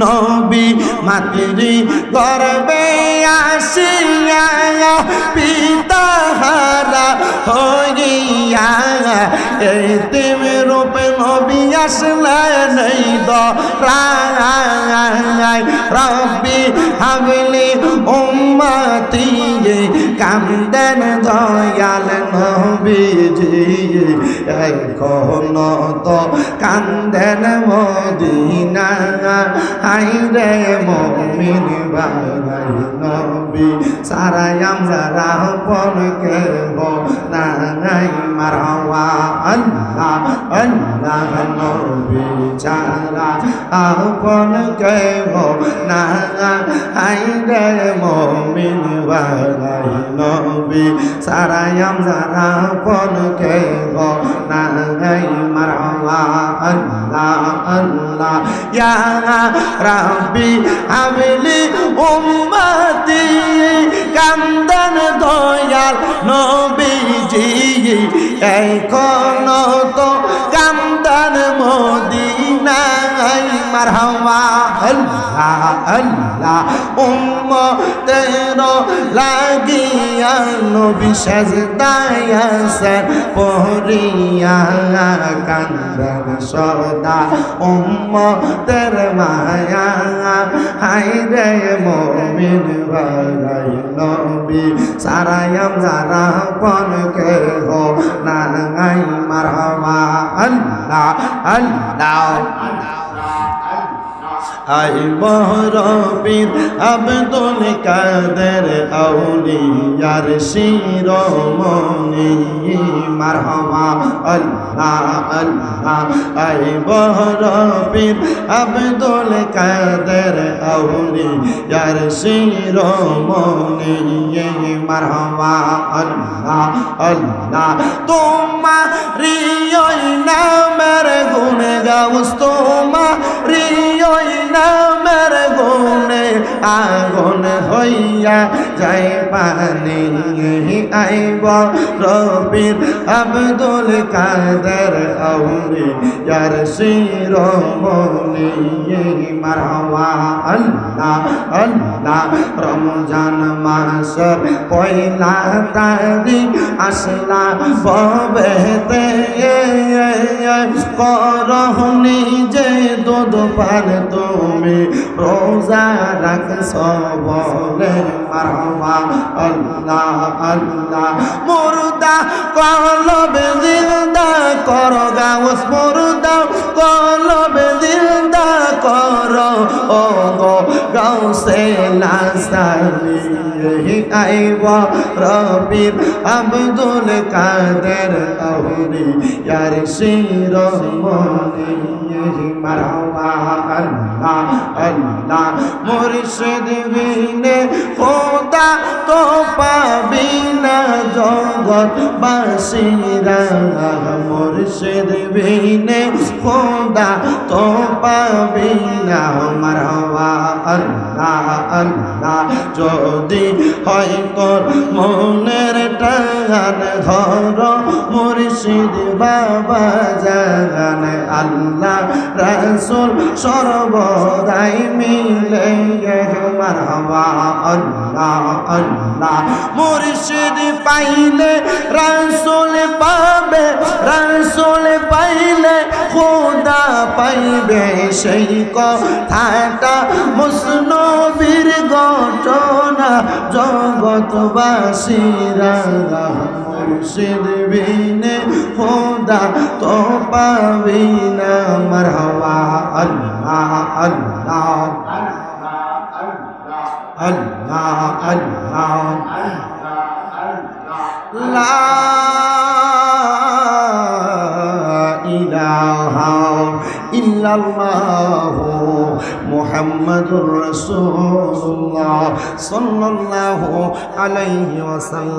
নবী মাতৃ গর্বে আসিয়া পিতা হারা হইয়া এতিম রূপে নবী আসলেন এই দরায় রব্বি হাবলি উম্মতি কান্দেন দয়াল নবীজি এখন তো কান্দেন মদিনা হায়রে মুমিন বানাই নবী সারাই আমরা আপন কেহ নাই মারওয়া আল্লাহ আল্লাহ নবী ছাড়া আপন কেহ না হায়রে মুমিন বানাই নবী সারাই আমরা আপন কেহ নাই মারওয়া আল্লাহ আল্লাহ ইয়া রাব্বি হাবলি উম্মতি কান্দেন দয়াল নবীজি এখন তো কান্দেন মদিনায় মারহাবা আল্লাহ আল্লাহ উম্মতের লাগিয়া নবী সাজদায় আছেন পড়িয়া কান্দেন সদা উম্মতের মায়া হায়রে মুমিন বানাই নবী সারাই আমরা আপন কেহ নাই মারহাবা আল্লাহ আল্লাহ আই বহরবীর আব্দুল কাদের আউলিয়ার শিরোমণি মারহাবা আল্লাহ আল্লাহ আই বহরবীর আব্দুল কাদের আউলিয়ার শিরোমণি মারহাবা আল্লাহ আল্লাহ তোমারি ওই নামের গুণে গাউস তোমারি ওই নামের গুণে আগুন হইয়া যায় পানি আইব রবির আব্দুল কাদের আউলিয়ার শিরোমণি মারহাবা আল্লাহ আল্লাহ রমজান মাসের পয়লা তারিখ আসলা ববেতে করহনি যে দুধ পান তুমি রোজা রাখছ বলে মারহাবা আল্লাহ আল্লাহ মুর্দা কলবে জিন্দা কর গাউস মুর্দা কলবে জিন্দা কর ও গো গাউসে লাসানি আইব রবির আব্দুল কাদের আউলিয়ার শিরোমণি মারহাবা আল্লাহ আল্লাহ মুর্শিদ বিনে খোদা তো পাবি না জগৎ বাসীরা মুর্শিদ বিনে খোদা তো পাবি না মারহাবা আল্লাহ আল্লাহ যদি হয় তোর মনের টান ধর মুর্শিদ বাবা জান আল্লাহ রাসূল সর্বদাই মিলে মারহাবা আল্লাহ আল্লাহ মুর্শিদ পাইলে রাসূল পাবে রাসূল পাইলে খোদা পাইবে সেই কথাটা মুসনবীর ঘটনা জগৎবাসীরা মুর্শিদ বিনে খোদা তো পাবি না মারহাবা আল্লাহ আল্লাহ আল্লাহ আল্লাহ লা ইলাহা ইল্লাল্লাহু মুহাম্মাদুর রাসূলুল্লাহ সাল্লাল্লাহু আলাইহি ওয়াসাল্লাম।